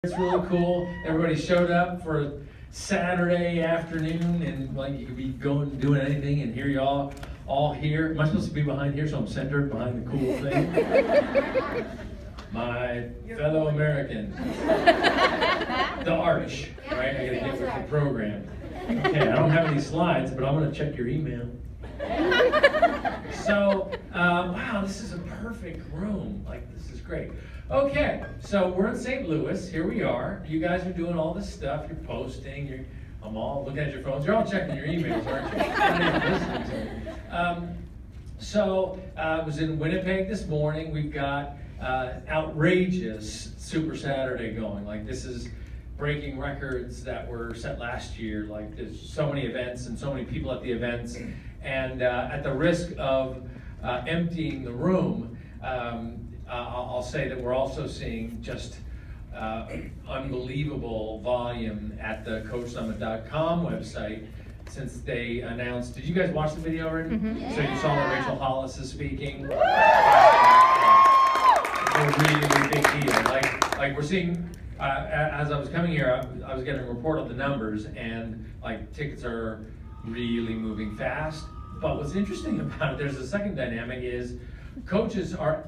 It's really cool. Everybody showed up for a Saturday afternoon, and like you could be doing anything, and here you all here. Am I supposed to be behind here, so I'm centered behind the cool thing? My fellow Americans. The arch, right? I gotta get with the program. Okay, I don't have any slides, but I'm gonna check your email. So, wow, this is a perfect room. Like, this is great. Okay, so we're in St. Louis. Here we are. You guys are doing all this stuff. You're posting. I'm all looking at your phones. You're all checking your emails, aren't you? Not even listening to me. I was in Winnipeg this morning. We've got outrageous Super Saturday going. Like, this is breaking records that were set last year. Like, there's so many events and so many people at the events. And at the risk of emptying the room, I'll say that we're also seeing just unbelievable volume at the CoachSummit.com website since they announced. Did you guys watch the video already? Mm-hmm. Yeah. So you saw that Rachel Hollis is speaking. It's a really big deal. Like we're seeing. As I was coming here, I was getting a report of the numbers, and like tickets are really moving fast. But what's interesting about it, there's a second dynamic, is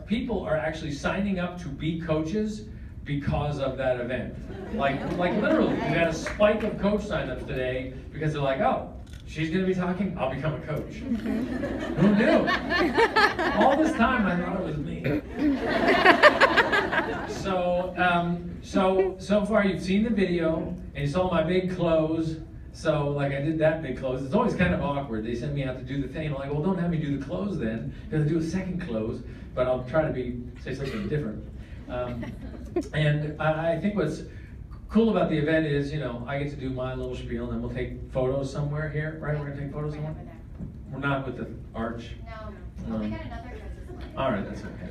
people are actually signing up to be coaches because of that event. Like literally, we had a spike of coach signups today because they're like, oh, she's gonna be talking, I'll become a coach. Who knew? All this time I thought it was me. So far you've seen the video and you saw my big close. So like I did that big close. It's always kind of awkward. They send me out to do the thing. I'm like, well, don't have me do the close then. You got to do a second close, but I'll try to say something different. And I think what's cool about the event is, I get to do my little spiel, and then we'll take photos somewhere here, right? We're gonna take photos somewhere. We're not with the arch. No. We got another crisis. All right, that's okay.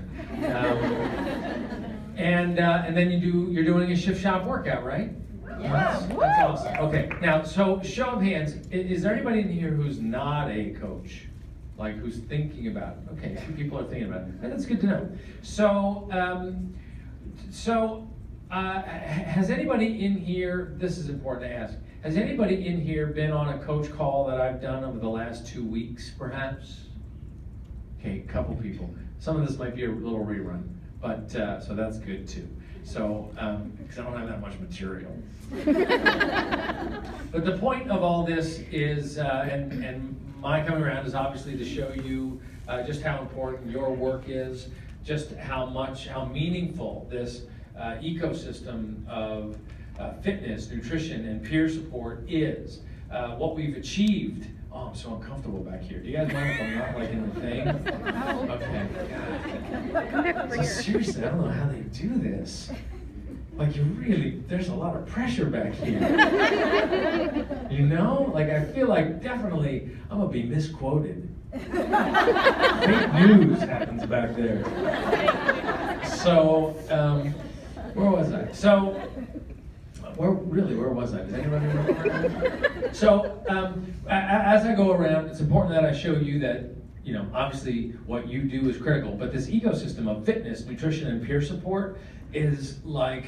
And then you're doing a shift shop workout, right? Yeah. That's awesome. Okay, now, so show of hands, is there anybody in here who's not a coach? Like, who's thinking about it? Okay, a few people are thinking about it. That's good to know. So, has anybody in here, this is important to ask, has anybody in here been on a coach call that I've done over the last 2 weeks, perhaps? Okay, a couple people. Some of this might be a little rerun, but, so that's good too. So, because I don't have that much material. But the point of all this is, and my coming around is obviously to show you just how important your work is, just how meaningful this ecosystem of fitness, nutrition, and peer support is. What we've achieved. Oh, I'm so uncomfortable back here. Do you guys mind if I'm not like in the thing? Okay. Come back over here. Seriously, I don't know how they do this. Like, there's a lot of pressure back here. Like I feel like definitely I'm gonna be misquoted. Fake news happens back there. So, where was I? Where was I? Does anybody remember? So, as I go around, it's important that I show you that, obviously what you do is critical, but this ecosystem of fitness, nutrition, and peer support is like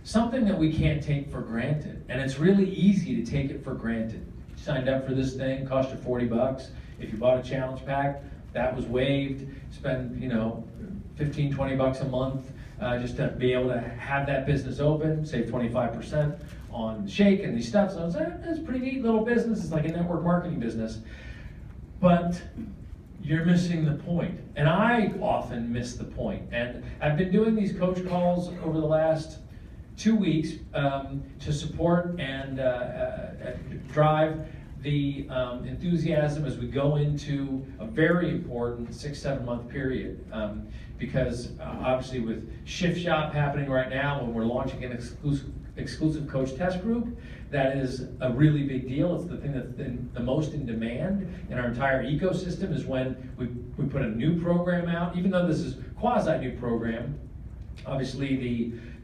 something that we can't take for granted. And it's really easy to take it for granted. You signed up for this thing, cost you $40. If you bought a challenge pack, that was waived. Spend, $15, $20 a month. Just to be able to have that business open, save 25% on shake and these stuff. So it's a pretty neat little business. It's like a network marketing business. But you're missing the point. And I often miss the point. And I've been doing these coach calls over the last 2 weeks to support and drive the enthusiasm as we go into a very important 6-7 month period. Because obviously with Shift Shop happening right now, when we're launching an exclusive coach test group, that is a really big deal. It's the thing that's been the most in demand in our entire ecosystem, is when we put a new program out. Even though this is quasi-new program, obviously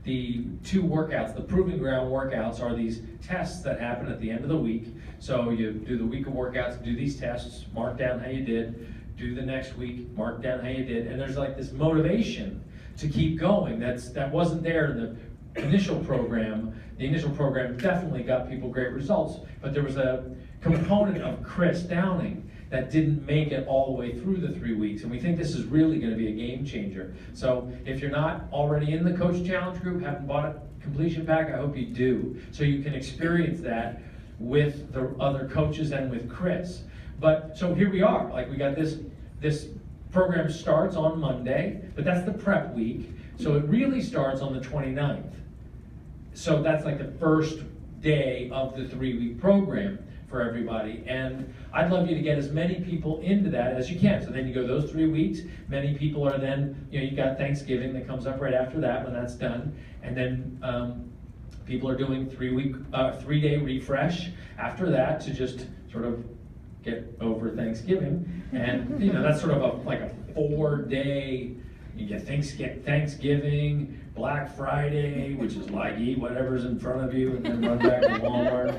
the 2 workouts, the proving ground workouts, are these tests that happen at the end of the week. So you do the week of workouts, do these tests, mark down how you did, do the next week, mark down how you did, and there's like this motivation to keep going that wasn't there in the initial program, the initial program definitely got people great results, but there was a component of Chris Downing that didn't make it all the way through the 3 weeks, and we think this is really going to be a game changer. So if you're not already in the Coach Challenge group, haven't bought a completion pack, I hope you do, so you can experience that with the other coaches and with Chris. But so here we are, like we got this program starts on Monday, but that's the prep week, so it really starts on the 29th. So that's like the first day of the 3-week program for everybody, and I'd love you to get as many people into that as you can. So then you go those 3 weeks, many people are then, you've got Thanksgiving that comes up right after that when that's done, and then people are doing 3-day refresh after that to just sort of get over Thanksgiving, and that's sort of like a 4-day. You get Thanksgiving, Black Friday, which is like eat whatever's in front of you and then run back to Walmart.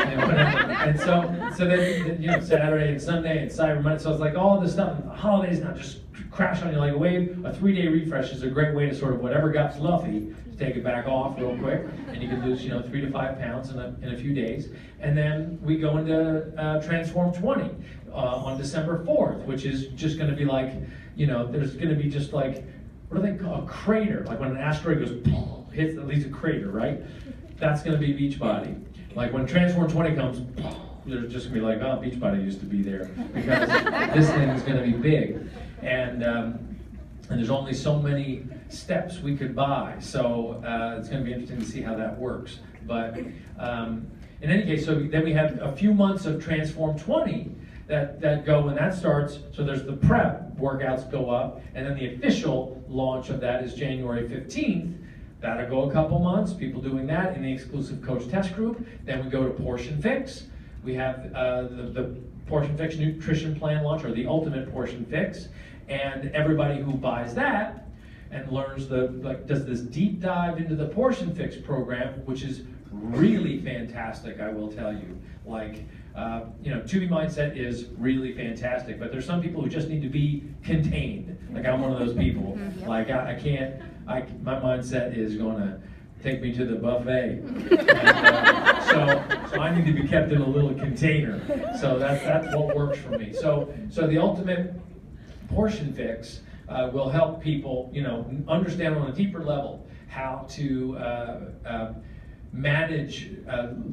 and whatever. And so then Saturday and Sunday and Cyber Monday. So it's like all this stuff. And the holidays not just crash on you like a wave. A 3-day refresh is a great way to sort of whatever got fluffy, to take it back off real quick, and you can lose 3 to 5 pounds in a few days. And then we go into Transform 20 on December 4th, which is just going to be like, there's going to be just like, what do they call a crater? Like when an asteroid goes, hits, at least a crater, right? That's going to be Beachbody. Like when Transform 20 comes, there's just going to be like, oh, Beachbody used to be there, because this thing is going to be big. And there's only so many steps we could buy. So it's going to be interesting to see how that works. But in any case, so then we have a few months of Transform 20 that go when that starts. So there's the prep workouts go up, and then the official launch of that is January 15th. That'll go a couple months, people doing that in the exclusive coach test group. Then we go to Portion Fix. We have the Portion Fix nutrition plan launch, or the ultimate Portion Fix. And everybody who buys that and learns does this deep dive into the Portion Fix program, which is really fantastic, I will tell you. Tubing Mindset is really fantastic, but there's some people who just need to be contained. Like I'm one of those people. Like my mindset is going to take me to the buffet. And, so I need to be kept in a little container. So that's what works for me. So the ultimate Portion Fix will help people, understand on a deeper level how to manage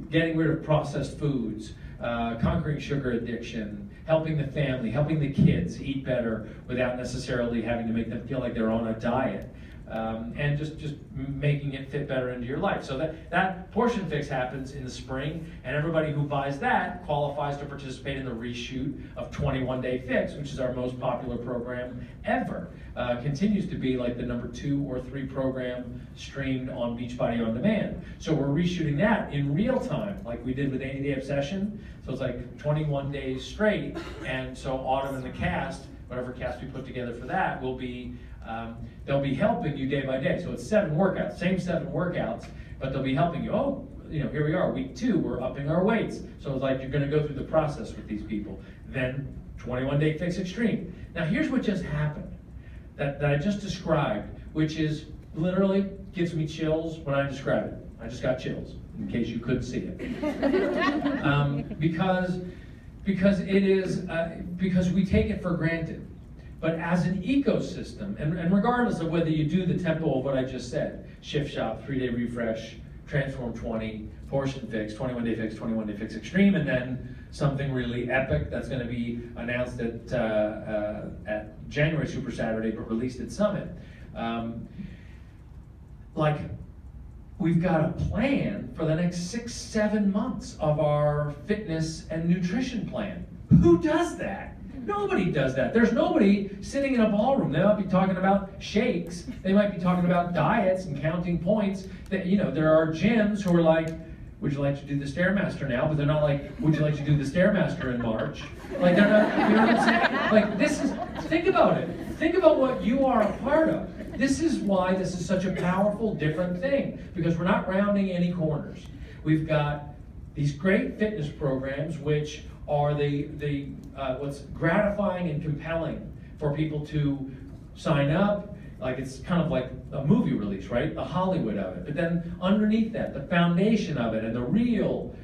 getting rid of processed foods, conquering sugar addiction, helping the family, helping the kids eat better without necessarily having to make them feel like they're on a diet, and just making it fit better into your life. So that Portion Fix happens in the spring, and everybody who buys that qualifies to participate in the reshoot of 21 Day Fix, which is our most popular program ever. Continues to be like the number 2 or 3 program streamed on Beachbody On Demand. So we're reshooting that in real time, like we did with 80 Day Obsession. So it's like 21 days straight, and so Autumn and the cast, whatever cast we put together for that, will be they'll be helping you day by day. So it's 7 workouts, same 7 workouts, but they'll be helping you. Here we are, week 2, we're upping our weights. So it's like you're going to go through the process with these people. Then 21 Day Fix Extreme. Now here's what just happened that I just described, which is literally gives me chills when I describe it. I just got chills, in case you couldn't see it. Because it is because we take it for granted. But as an ecosystem, and regardless of whether you do the tempo of what I just said, Shift Shop, 3-day refresh, Transform 20, Portion Fix, 21 Day Fix, 21 Day Fix Extreme, and then something really epic that's going to be announced at January Super Saturday, but released at Summit. We've got a plan for the next 6-7 months of our fitness and nutrition plan. Who does that? Nobody does that. There's nobody sitting in a ballroom. They might be talking about shakes. They might be talking about diets and counting points. There are gyms who are like, would you like to do the Stairmaster now? But they're not like, would you like to do the Stairmaster in March? Like, they're not, you know what I'm saying? Think about it. Think about what you are a part of. This is why this is such a powerful, different thing, because we're not rounding any corners. We've got these great fitness programs, which are what's gratifying and compelling for people to sign up. like it's kind of like a movie release, right? The Hollywood of it. But then underneath that, the foundation of it and the real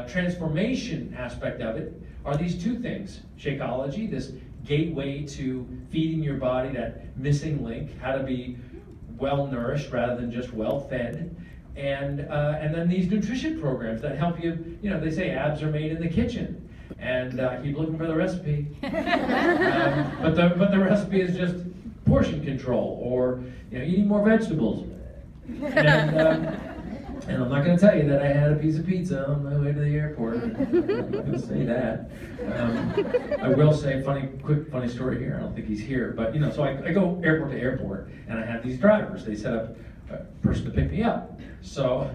transformation aspect of it are these two things. Shakeology, this gateway to feeding your body, that missing link, how to be well nourished rather than just well fed. And then these nutrition programs that help you, they say abs are made in the kitchen. And keep looking for the recipe. But the recipe is just portion control, or eating more vegetables. And I'm not going to tell you that I had a piece of pizza on my way to the airport. I'm not going to say that. I will say quick funny story here. I don't think he's here, but so I go airport to airport, and I have these drivers. They set up a person to pick me up. So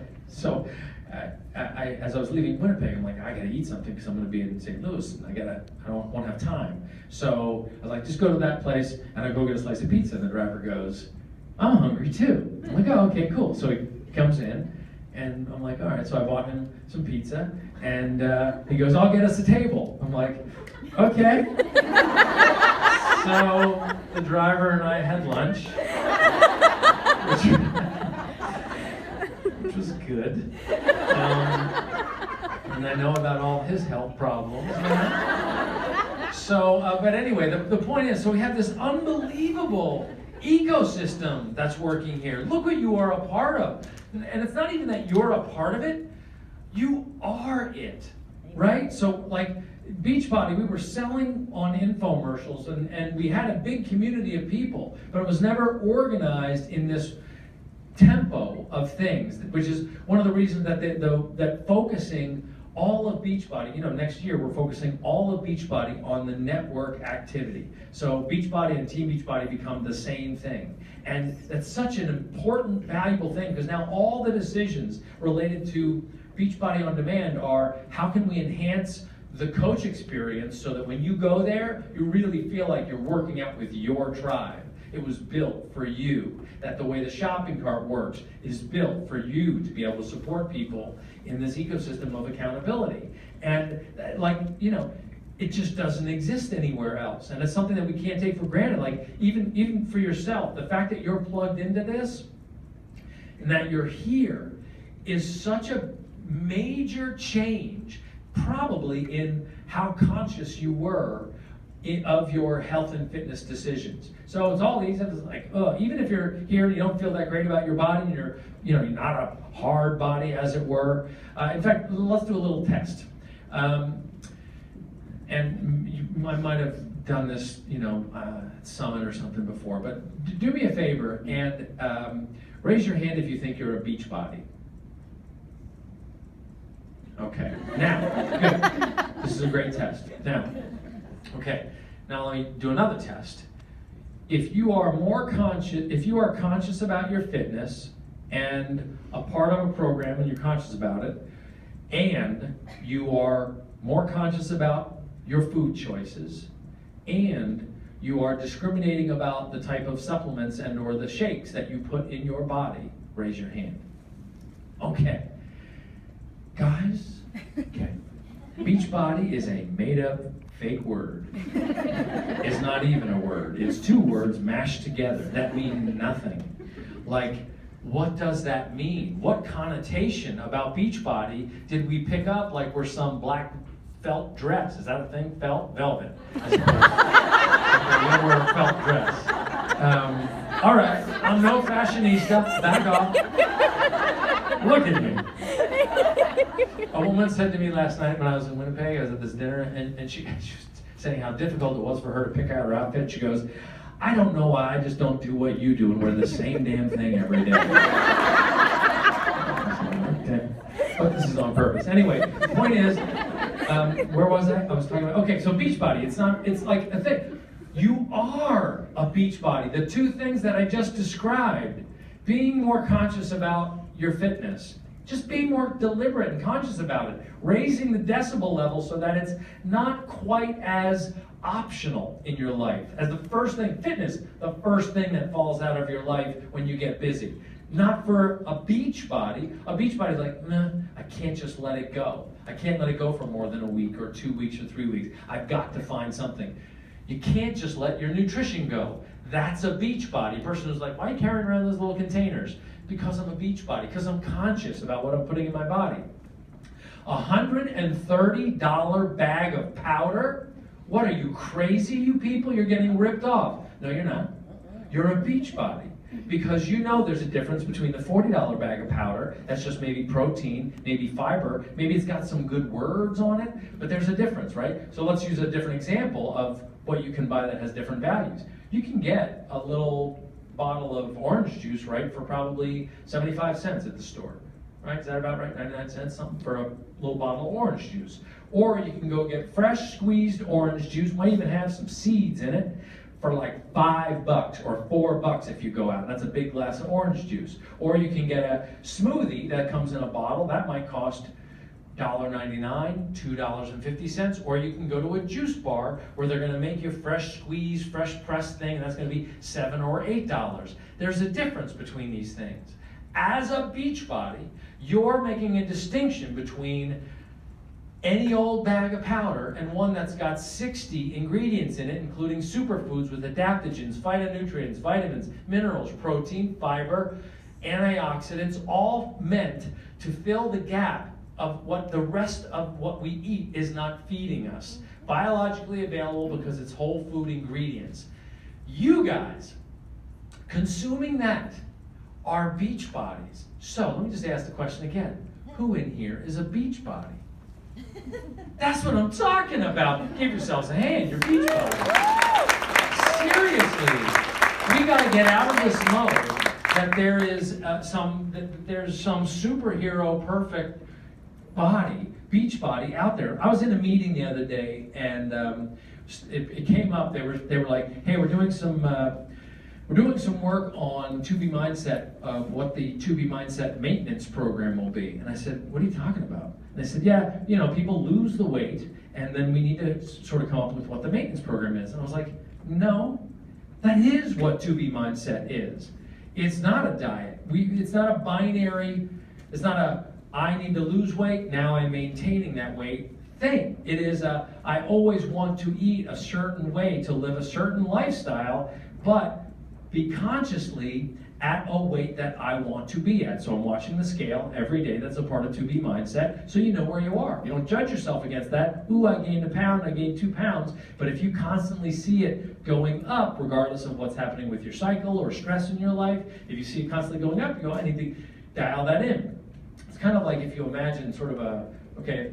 as I was leaving Winnipeg, I'm like, I gotta eat something because I'm gonna be in St. Louis, and I won't have time. So I was like, just go to that place, and I go get a slice of pizza. And the driver goes, I'm hungry too. I'm like, oh, okay, cool. So he comes in, and I'm like, all right. So I bought him some pizza, and he goes, I'll get us a table. I'm like, okay. So the driver and I had lunch, which was good. And I know about all his health problems. So, but anyway, the point is, so we have this unbelievable ecosystem that's working here. Look what you are a part of. And it's not even that you're a part of it, you are it, right? So like Beachbody, we were selling on infomercials, and we had a big community of people, but it was never organized in this tempo of things, which is one of the reasons that that focusing all of Beachbody, next year we're focusing all of Beachbody on the network activity. So Beachbody and Team Beachbody become the same thing. And that's such an important, valuable thing, because now all the decisions related to Beachbody On Demand are, how can we enhance the coach experience so that when you go there, you really feel like you're working out with your tribe. It was built for you. That the way the shopping cart works is built for you to be able to support people in this ecosystem of accountability. And it just doesn't exist anywhere else. And it's something that we can't take for granted. Like even for yourself, the fact that you're plugged into this and that you're here is such a major change, probably in how conscious you were of your health and fitness decisions. So it's all these, it's like, even if you're here and you don't feel that great about your body, and you're not a hard body, as it were. In fact, let's do a little test. And I might have done this, at Summit or something before, but do me a favor and raise your hand if you think you're a beach body. Okay, now, good. This is a great test. Now, let me do another test. If you are conscious about your fitness and a part of a program and you're conscious about it, and you are more conscious about your food choices, and you are discriminating about the type of supplements and or the shakes that you put in your body, raise your hand. Okay. Guys, Beachbody is a made-up fake word. It's not even a word. It's two words mashed together that mean nothing. Like, what does that mean? What connotation about Beachbody did we pick up like we're some black felt dress? Is that a thing? Felt? Velvet. I suppose. We're a felt dress. All right, I'm no fashionista. Back off. Look at me. A woman said to me last night when I was in Winnipeg, I was at this dinner, and she was saying how difficult it was for her to pick out her outfit. She goes, I don't know why I just don't do what you do and wear the same damn thing every day. Okay. But this is on purpose. Anyway, the point is, where was I? I was talking about, so Beachbody, it's like a thing. You are a Beachbody. The two things that I just described, being more conscious about your fitness, just being more deliberate and conscious about it, raising the decibel level so that it's not quite as optional in your life as the first thing, fitness, the first thing that falls out of your life when you get busy. Not for a Beachbody. A Beachbody is like, nah, I can't just let it go. I can't let it go for more than a week or 2 weeks or 3 weeks. I've got to find something. You can't just let your nutrition go. That's a beach body. A person who's like, why are you carrying around those little containers? Because I'm a beach body, because I'm conscious about what I'm putting in my body. $130 bag of powder? What are you, crazy, you people? You're getting ripped off. No, you're not. You're a beach body. Because you know there's a difference between the $40 bag of powder, that's just maybe protein, maybe fiber, maybe it's got some good words on it, but there's a difference, right? So let's use a different example of what you can buy that has different values. You can get a little bottle of orange juice, right, for probably 75 cents at the store, right? Is that about right? 99 cents, something for a little bottle of orange juice. Or you can go get fresh squeezed orange juice, might even have some seeds in it, for like $5 or $4 if you go out. That's a big glass of orange juice. Or you can get a smoothie that comes in a bottle. That might cost $1.99, $2.50. Or you can go to a juice bar where they're going to make you fresh squeezed, fresh pressed thing, and that's going to be $7 or $8. There's a difference between these things. As a beach body, you're making a distinction between any old bag of powder and one that's got 60 ingredients in it, including superfoods with adaptogens, phytonutrients, vitamins, minerals, protein, fiber, antioxidants, all meant to fill the gap of what the rest of what we eat is not feeding us. Biologically available because it's whole food ingredients. You guys, consuming that, are beach bodies. So let me just ask the question again. Who in here is a beach body? That's what I'm talking about. Give yourselves a hand, you're beach bodies. Seriously, we gotta get out of this mode that there's some superhero perfect body, beach body out there. I was in a meeting the other day, and it came up. They were like, "Hey, we're doing some work on 2B Mindset of what the 2B Mindset maintenance program will be." And I said, "What are you talking about?" And they said, "Yeah, people lose the weight, and then we need to sort of come up with what the maintenance program is." And I was like, "No, that is what 2B Mindset is. It's not a diet. It's not a binary. It's not a I need to lose weight, now I'm maintaining that weight thing. It is a I always want to eat a certain way to live a certain lifestyle, but be consciously at a weight that I want to be at." So I'm watching the scale every day. That's a part of 2B Mindset. So you know where you are. You don't judge yourself against that. Ooh, I gained a pound, I gained 2 pounds. But if you constantly see it going up, regardless of what's happening with your cycle or stress in your life, if you see it constantly going up, you go, I need to dial that in. It's kind of like if you imagine sort of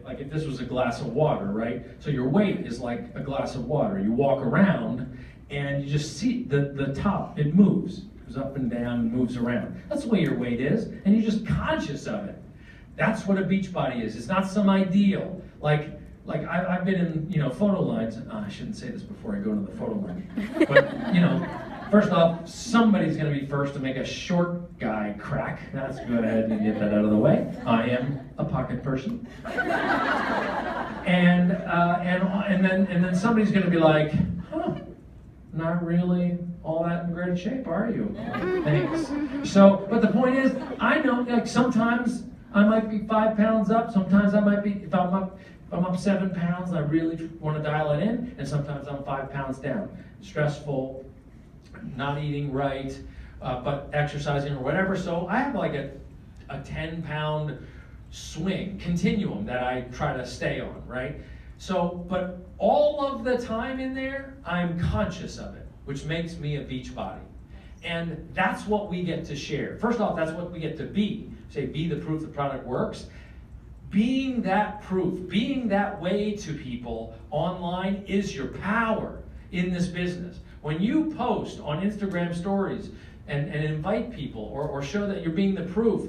like if this was a glass of water, right? So your weight is like a glass of water. You walk around and you just see the top, it moves. Goes up and down and moves around. That's the way your weight is, and you're just conscious of it. That's what a beach body is. It's not some ideal. Like I've been in photo lines. I shouldn't say this before I go to the photo line, but first off, somebody's going to be first to make a short guy crack. Let's go ahead and get that out of the way. I am a pocket person, and then somebody's going to be like, "Huh, not really all that in great shape, are you?" Thanks. So, but the point is, I know, like, sometimes I might be 5 pounds up, sometimes I might be, if I'm up 7 pounds, I really want to dial it in, and sometimes I'm 5 pounds down. Stressful, not eating right, but exercising or whatever. So I have like a 10-pound swing, continuum that I try to stay on, right? So, but all of the time in there, I'm conscious of it, which makes me a beach body. And that's what we get to share. First off, that's what we get to be. Say, be the proof the product works. Being that proof, being that way to people online is your power in this business. When you post on Instagram stories and invite people or show that you're being the proof,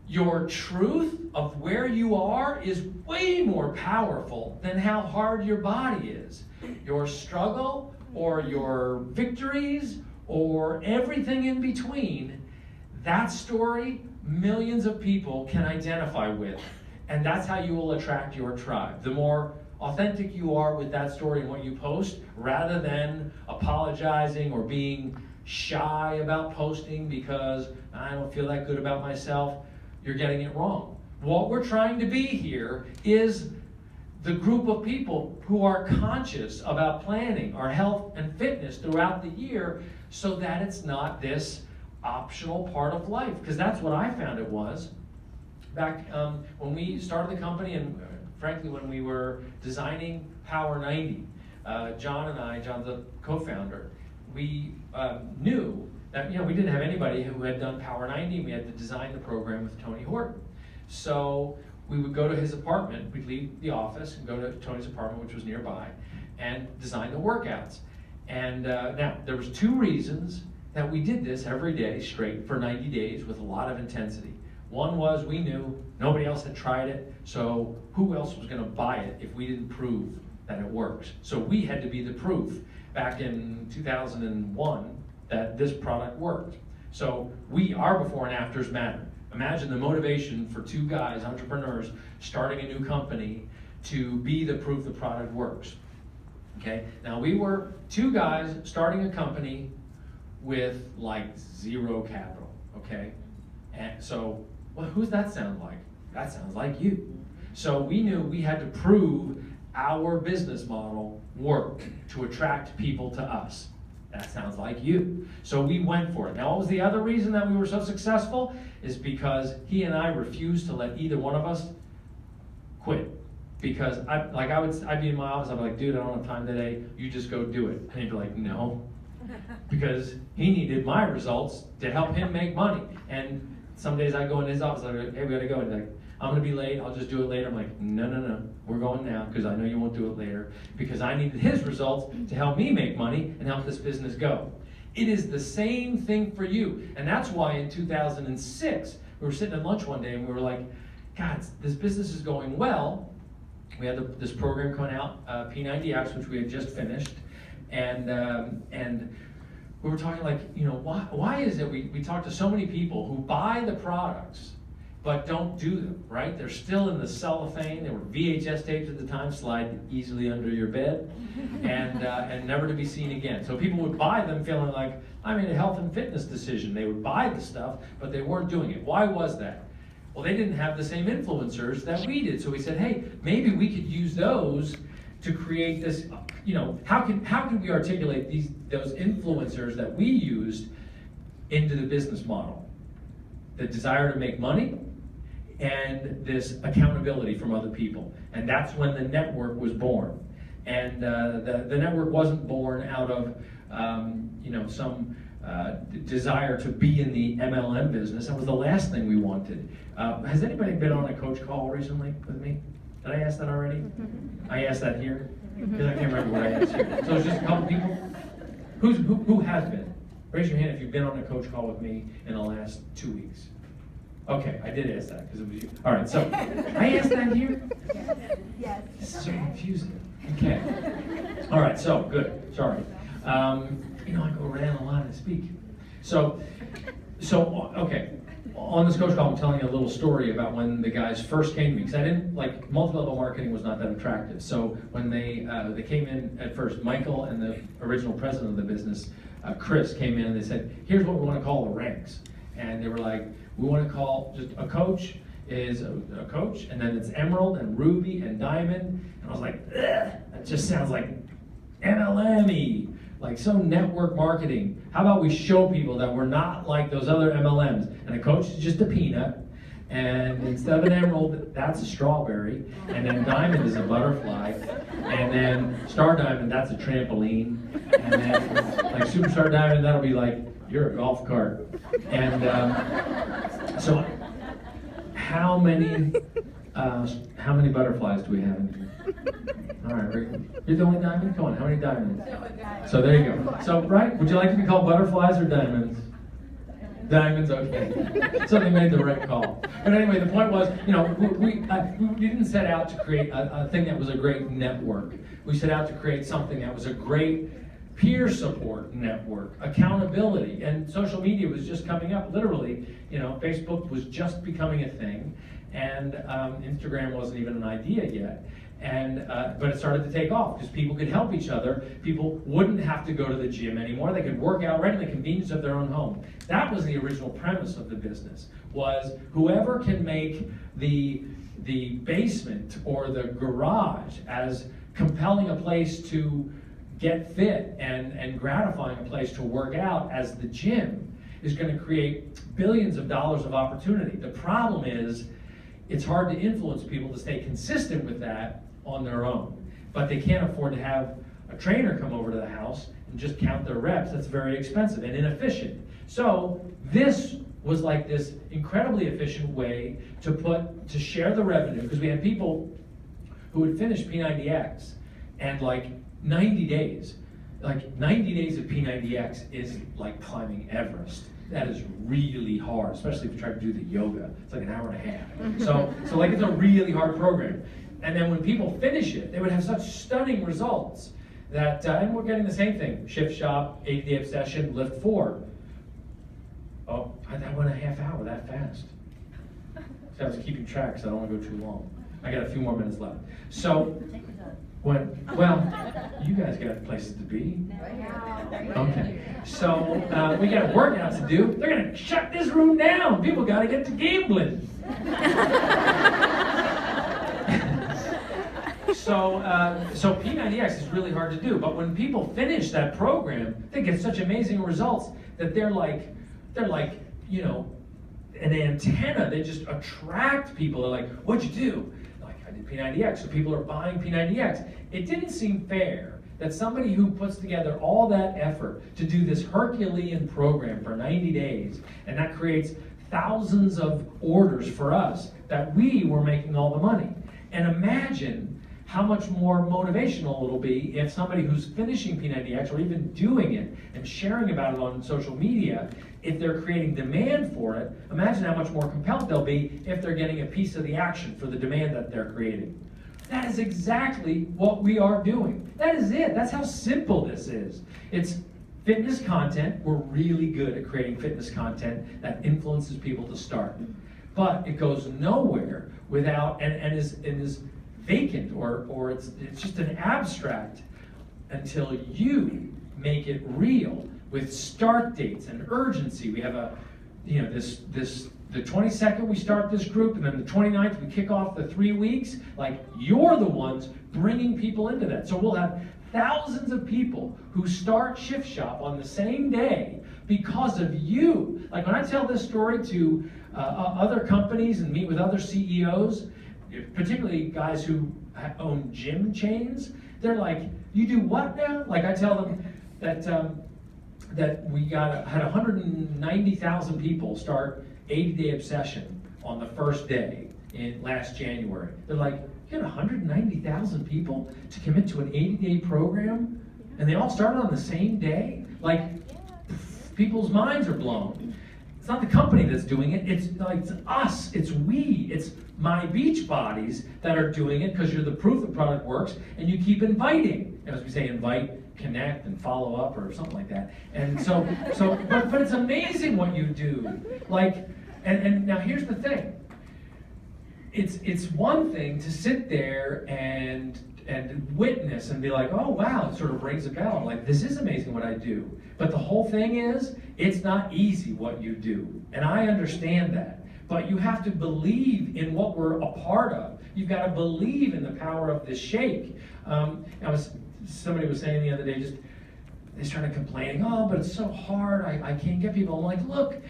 your truth of where you are is way more powerful than how hard your body is. Your struggle or your victories or everything in between, that story, millions of people can identify with. And that's how you will attract your tribe. The more authentic you are with that story and what you post, rather than apologizing or being shy about posting because I don't feel that good about myself, you're getting it wrong. What we're trying to be here is the group of people who are conscious about planning our health and fitness throughout the year so that it's not this optional part of life. Because that's what I found it was. Back when we started the company, and frankly when we were designing Power 90, John and I, John's the co-founder, we knew that we didn't have anybody who had done Power 90, and we had to design the program with Tony Horton. So we would go to his apartment, we'd leave the office and go to Tony's apartment, which was nearby, and design the workouts. And now, there was 2 reasons that we did this every day straight for 90 days with a lot of intensity. One was we knew nobody else had tried it, so who else was going to buy it if we didn't prove that it works? So we had to be the proof back in 2001 that this product worked. So our before and afters matter. Imagine the motivation for 2 guys, entrepreneurs, starting a new company to be the proof the product works. Okay, now we were 2 guys starting a company with like 0 capital, okay? And so, well, who's that sound like? That sounds like you. So we knew we had to prove our business model worked to attract people to us. That sounds like you. So we went for it. Now, what was the other reason that we were so successful? Is because he and I refused to let either one of us quit. Because I'd be in my office, I'd be like, dude, I don't have time today, you just go do it. And he'd be like, no. Because he needed my results to help him make money. And some days I go in his office, I'm like, hey, we gotta go. And he's like, I'm gonna be late, I'll just do it later. I'm like, no, we're going now, because I know you won't do it later. Because I needed his results to help me make money and help this business go. It is the same thing for you. And that's why in 2006, we were sitting at lunch one day and we were like, God, this business is going well. We had this program coming out, P90X, which we had just finished. And we were talking like, why is it we talk to so many people who buy the products but don't do them, right? They're still in the cellophane. They were VHS tapes at the time, slide easily under your bed, and never to be seen again. So people would buy them feeling like, I made a health and fitness decision. They would buy the stuff, but they weren't doing it. Why was that? Well, they didn't have the same influencers that we did. So we said, hey, maybe we could use those to create this, how can we articulate those influencers that we used into the business model? The desire to make money and this accountability from other people. And that's when the network was born. And the network wasn't born out of some desire to be in the MLM business. That was the last thing we wanted. Has anybody been on a coach call recently with me? Did I ask that already? I asked that here? Because I can't remember what I asked here. So it's just a couple people? Who has been? Raise your hand if you've been on a coach call with me in the last 2 weeks. Okay, I did ask that because it was you. All right, so I asked that here? Yes. This is so confusing. Okay. All right, so good. Sorry. I go around a lot and speak. So okay. On this coach call, I'm telling you a little story about when the guys first came to me, because I didn't multi-level marketing was not that attractive. So when they came in at first, Michael and the original president of the business, Chris, came in and they said, here's what we want to call the ranks. And they were like, we want to call just a coach is a coach, and then it's emerald and ruby and diamond. And I was like, that just sounds like MLM-y, like so network marketing. How about we show people that we're not like those other MLMs? And a coach is just a peanut, and instead of an emerald, that's a strawberry, and then diamond is a butterfly, and then star diamond, that's a trampoline, and then like superstar diamond, that'll be like, you're a golf cart. And so how many butterflies do we have in here? All right, you're the only diamond? Come on, how many diamonds? So there you go. So, right, would you like to be called butterflies or diamonds? Diamonds, okay. So they made the right call. But anyway, the point was, we didn't set out to create a thing that was a great network. We set out to create something that was a great peer support network, accountability, and social media was just coming up. Literally, Facebook was just becoming a thing, and Instagram wasn't even an idea yet. And but it started to take off because people could help each other. People wouldn't have to go to the gym anymore. They could work out right in the convenience of their own home. That was the original premise of the business, was whoever can make the the basement or the garage as compelling a place to get fit and gratifying a place to work out as the gym is going to create billions of dollars of opportunity. The problem is it's hard to influence people to stay consistent with that on their own. But they can't afford to have a trainer come over to the house and just count their reps. That's very expensive and inefficient. So this was like this incredibly efficient way to share the revenue, because we had people who would finish P90X and like 90 days. Like 90 days of P90X is like climbing Everest. That is really hard, especially if you try to do the yoga. It's like an hour and a half. So like it's a really hard program. And then when people finish it, they would have such stunning results that, and we're getting the same thing. Shift Shop, 80-day obsession, lift 4. Oh, that went a half hour that fast. So I was keeping track because I don't want to go too long. I got a few more minutes left. So, well, you guys got places to be. Okay. So, we got a workout to do. They're going to shut this room down. People got to get to gambling. So P90X is really hard to do, but when people finish that program, they get such amazing results that they're like, you know, an antenna. They just attract people. They're like, what'd you do? Like, I did P90X, so people are buying P90X. It didn't seem fair that somebody who puts together all that effort to do this Herculean program for 90 days, and that creates thousands of orders for us, that we were making all the money. And imagine how much more motivational it'll be if somebody who's finishing P90X or even doing it and sharing about it on social media, if they're creating demand for it, imagine how much more compelled they'll be if they're getting a piece of the action for the demand that they're creating. That is exactly what we are doing. That is it. That's how simple this is. It's fitness content. We're really good at creating fitness content that influences people to start. But it goes nowhere without, and is vacant, or it's just an abstract until you make it real with start dates and urgency. We have the 22nd we start this group, and then the 29th we kick off the 3 weeks. Like, you're the ones bringing people into that. So we'll have thousands of people who start Shift Shop on the same day because of you. Like, when I tell this story to other companies and meet with other CEOs, particularly guys who own gym chains, they're like, you do what now? Like, I tell them that we had 190,000 people start 80-day obsession on the first day in last January. They're like, you had 190,000 people to commit to an 80-day program, and they all started on the same day? Like, people's minds are blown. It's not the company that's doing it, it's like it's us, it's we, it's my beach bodies that are doing it because you're the proof the product works, and you keep inviting. As we say, invite, connect, and follow up, or something like that. And but it's amazing what you do. Like, and now here's the thing. It's one thing to sit there and witness and be like, oh wow, it sort of rings a bell. Like, this is amazing what I do. But the whole thing is, it's not easy what you do. And I understand that. But you have to believe in what we're a part of. You've got to believe in the power of this shake. Somebody was saying the other day, they started complaining, oh, but it's so hard, I can't get people. I'm like, look,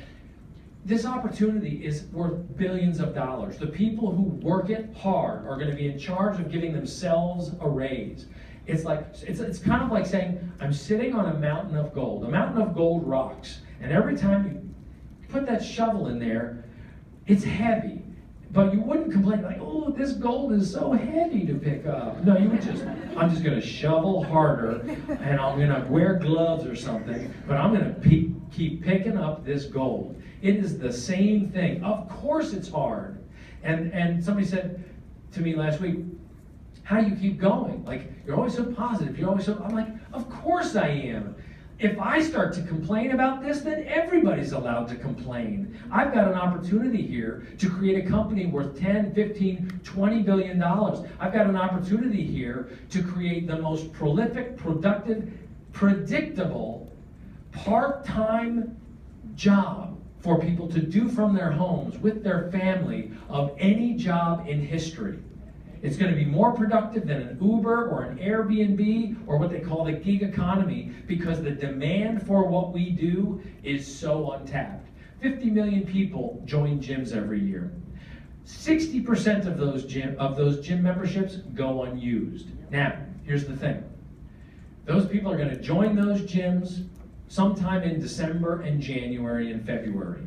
this opportunity is worth billions of dollars. The people who work it hard are going to be in charge of giving themselves a raise. It's kind of like saying, I'm sitting on a mountain of gold. A mountain of gold rocks. And every time you put that shovel in there, it's heavy. But you wouldn't complain like, oh, this gold is so heavy to pick up. No, you would I'm just going to shovel harder, and I'm going to wear gloves or something, but I'm going to keep picking up this gold. It is the same thing. Of course it's hard. And somebody said to me last week, how do you keep going? Like, you're always so positive. You're always so, I'm like, of course I am. If I start to complain about this, then everybody's allowed to complain. I've got an opportunity here to create a company worth 10, 15, 20 billion dollars. I've got an opportunity here to create the most prolific, productive, predictable, part-time job for people to do from their homes with their family of any job in history. It's going to be more productive than an Uber or an Airbnb or what they call the gig economy because the demand for what we do is so untapped. 50 million people join gyms every year. 60% of those gym memberships go unused. Now, here's the thing. Those people are going to join those gyms sometime in December and January and February.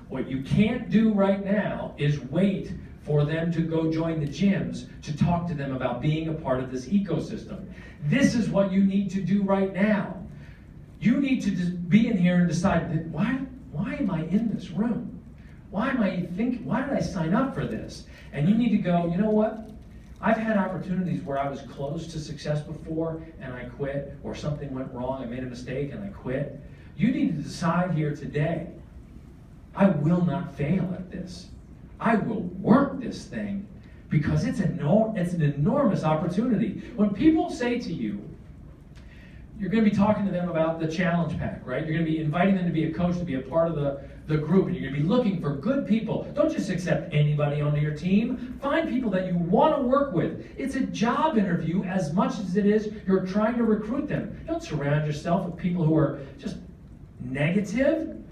What you can't do right now is wait for them to go join the gyms to talk to them about being a part of this ecosystem. This is what you need to do right now. You need to just be in here and decide, why am I in this room? Why did I sign up for this? And you need to go, you know what? I've had opportunities where I was close to success before and I quit, or something went wrong, I made a mistake and I quit. You need to decide here today, I will not fail at this. I will work this thing because it's an enormous opportunity. When people say to you, you're going to be talking to them about the challenge pack, right? You're going to be inviting them to be a coach, to be a part of the group, and you're going to be looking for good people. Don't just accept anybody onto your team. Find people that you want to work with. It's a job interview as much as it is you're trying to recruit them. Don't surround yourself with people who are just negative.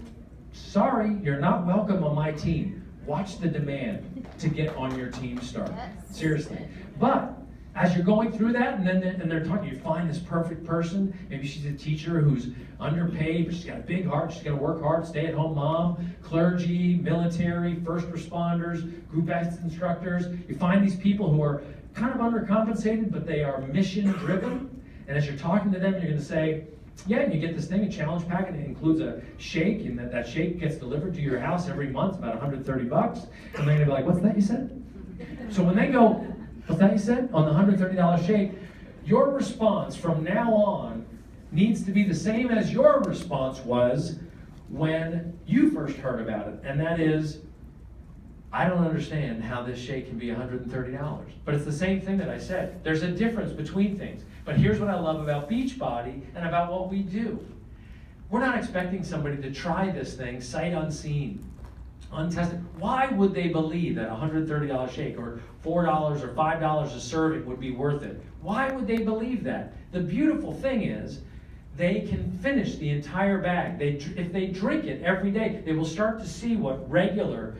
Sorry, you're not welcome on my team. Watch the demand to get on your team start. Seriously. But as you're going through that, and they're talking, you find this perfect person. Maybe she's a teacher who's underpaid, but she's got a big heart. She's got to work hard, stay-at-home mom, clergy, military, first responders, group access instructors. You find these people who are kind of undercompensated, but they are mission-driven. And as you're talking to them, you're going to say, yeah, and you get this thing, a challenge pack, and it includes a shake, and that shake gets delivered to your house every month, about $130. And they're going to be like, what's that you said? So when they go, what's that you said? On the $130 shake, your response from now on needs to be the same as your response was when you first heard about it. And that is, I don't understand how this shake can be $130. But it's the same thing that I said. There's a difference between things. But here's what I love about Beachbody and about what we do. We're not expecting somebody to try this thing sight unseen, untested. Why would they believe that a $130 shake or $4 or $5 a serving would be worth it? Why would they believe that? The beautiful thing is they can finish the entire bag. If they drink it every day, they will start to see what regular,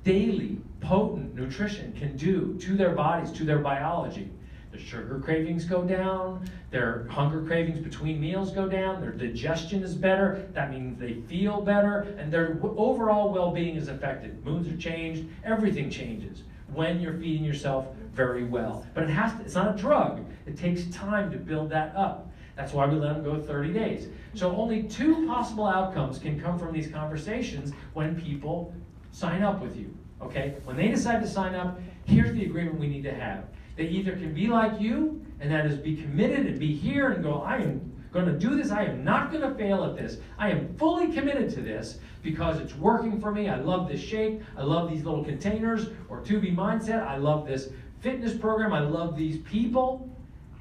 daily, potent nutrition can do to their bodies, to their biology. Their sugar cravings go down, their hunger cravings between meals go down, their digestion is better, that means they feel better, and their overall well-being is affected. Moods are changed, everything changes when you're feeding yourself very well. But it's not a drug. It takes time to build that up. That's why we let them go 30 days. So only 2 possible outcomes can come from these conversations when people sign up with you, okay? When they decide to sign up, here's the agreement we need to have. They either can be like you, and that is be committed and be here and go, I am going to do this. I am not going to fail at this. I am fully committed to this because it's working for me. I love this shake. I love these little containers or 2B Mindset. I love this fitness program. I love these people.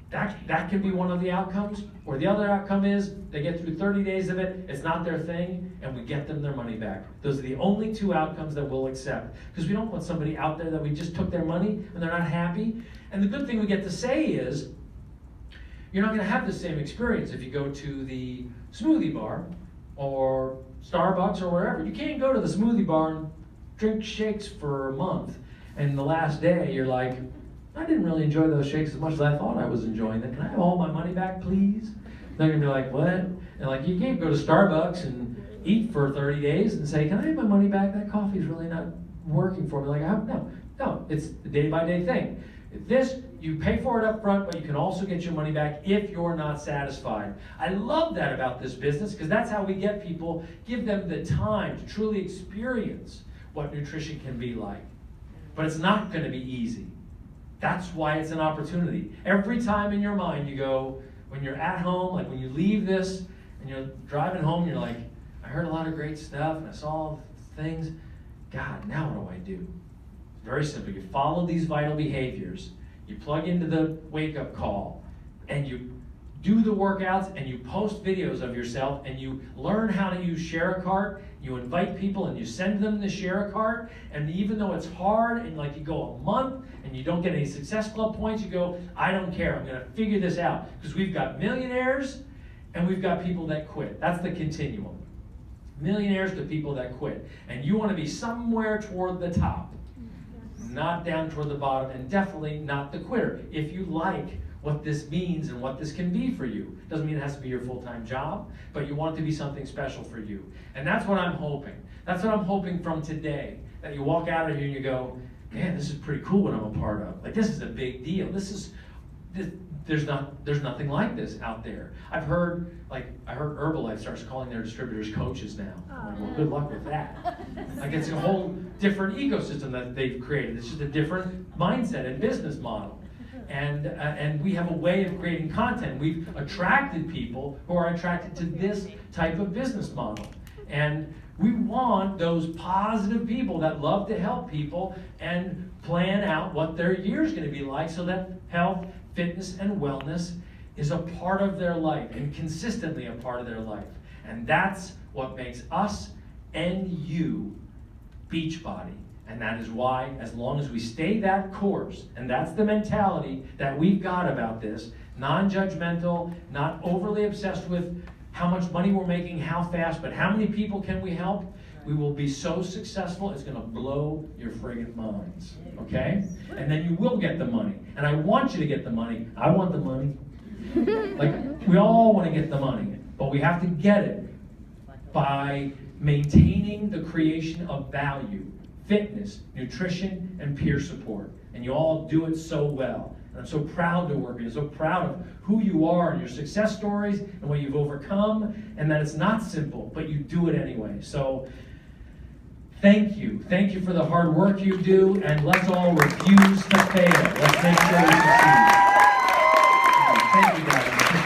That can be one of the outcomes. Or the other outcome is they get through 30 days of it, it's not their thing, and we get them their money back. Those are the only 2 outcomes that we'll accept. Because we don't want somebody out there that we just took their money and they're not happy. And the good thing we get to say is, you're not going to have the same experience if you go to the smoothie bar or Starbucks or wherever. You can't go to the smoothie bar and drink shakes for a month, and the last day you're like, I didn't really enjoy those shakes as much as I thought I was enjoying them. Can I have all my money back, please? They're going to be like, what? And like, you can't go to Starbucks and eat for 30 days and say, can I have my money back? That coffee's really not working for me. Like, no, it's a day-by-day thing. This, you pay for it up front, but you can also get your money back if you're not satisfied. I love that about this business because that's how we get people, give them the time to truly experience what nutrition can be like. But it's not going to be easy. That's why it's an opportunity. Every time in your mind you go, when you're at home, like when you leave this and you're driving home, you're like, I heard a lot of great stuff and I saw things. God, now what do I do? Very simple. You follow these vital behaviors. You plug into the wake-up call and you do the workouts and you post videos of yourself and you learn how to use Share a Cart, you invite people and you send them the Share a Cart, and even though it's hard and like you go a month and you don't get any Success Club points, you go, I don't care, I'm gonna figure this out. Because we've got millionaires and we've got people that quit. That's the continuum. Millionaires to people that quit. And you wanna be somewhere toward the top, not down toward the bottom, and definitely not the quitter. If you like what this means and what this can be for you. Doesn't mean it has to be your full-time job, but you want it to be something special for you. And that's what I'm hoping. That's what I'm hoping from today, that you walk out of here and you go, man, this is pretty cool what I'm a part of. Like, this is a big deal. There's nothing like this out there. I heard Herbalife starts calling their distributors coaches now. I'm like, well, good luck with that. Like, it's a whole different ecosystem that they've created. It's just a different mindset and business model. And we have a way of creating content. We've attracted people who are attracted to this type of business model. And we want those positive people that love to help people and plan out what their year is going to be like so that health, fitness, and wellness is a part of their life and consistently a part of their life. And that's what makes us and you Beachbody. And that is why, as long as we stay that course, and that's the mentality that we've got about this, non-judgmental, not overly obsessed with how much money we're making, how fast, but how many people can we help, we will be so successful, it's going to blow your friggin' minds, okay? And then you will get the money. And I want you to get the money. I want the money. Like, we all want to get the money, but we have to get it by maintaining the creation of value. Fitness, nutrition, and peer support. And you all do it so well. And I'm so proud to work with you, so proud of who you are and your success stories and what you've overcome, and that it's not simple, but you do it anyway. So thank you. Thank you for the hard work you do, and let's all refuse to fail. Let's make sure we succeed. Thank you, guys.